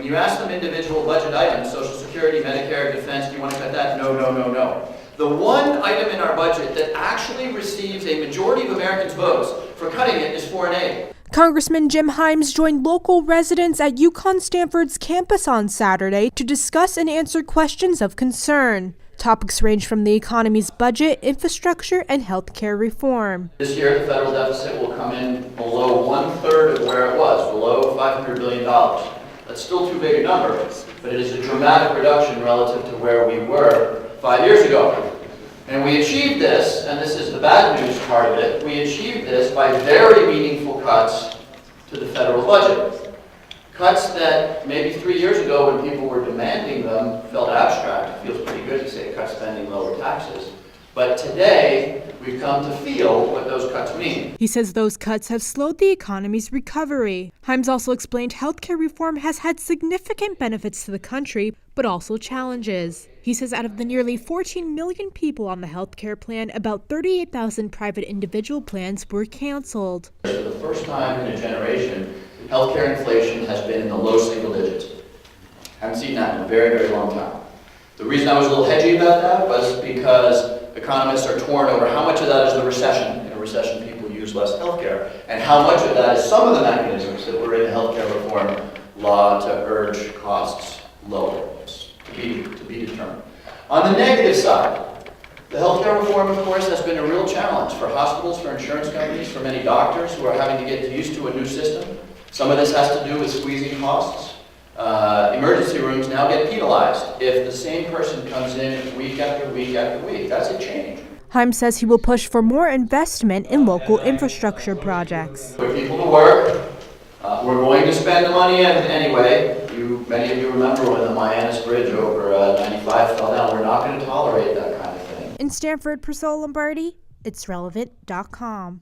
you ask them individual budget items, Social Security, Medicare, defense, do you want to cut that? No, no, no, no. The one item in our budget that actually receives a majority of Americans' votes for cutting it is foreign aid. Congressman Jim Himes joined local residents at UConn Stamford's campus on Saturday to discuss and answer questions of concern. Topics range from the economy's budget, infrastructure, and healthcare reform. This year, the federal deficit will come in below 1/3 of where it was, below $500 billion. That's still too big a number, but it is a dramatic reduction relative to where we were 5 years ago. And we achieved this, and this is the bad news part of it, we achieved this by very meaningful cuts to the federal budget. Cuts that maybe 3 years ago when people were demanding them felt abstract. It feels pretty good to say cut spending, lower taxes. But today, we've come to feel what those cuts mean. He says those cuts have slowed the economy's recovery. Himes also explained healthcare reform has had significant benefits to the country, but also challenges. He says out of the nearly 14 million people on the healthcare plan, about 38,000 private individual plans were canceled. For the first time in a generation, healthcare inflation has been in the low single digits. Haven't seen that in a very, very long time. The reason I was a little hedgy about that was because economists are torn over how much of that is the recession. In a recession, people use less healthcare, and how much of that is some of the mechanisms that were in the healthcare reform law to urge costs lower, to be determined. On the negative side, the healthcare reform, of course, has been a real challenge for hospitals, for insurance companies, for many doctors who are having to get used to a new system. Some of this has to do with squeezing costs. Emergency rooms now get penalized if the same person comes in week after week after week. That's a change. Himes says he will push for more investment in local infrastructure projects. Put people to work. We're going to spend the money anyway. Many of you remember when the Miamis Bridge over 95 fell down. We're not going to tolerate that kind of thing. In Stamford, Priscilla Lombardi, itsrelevant.com.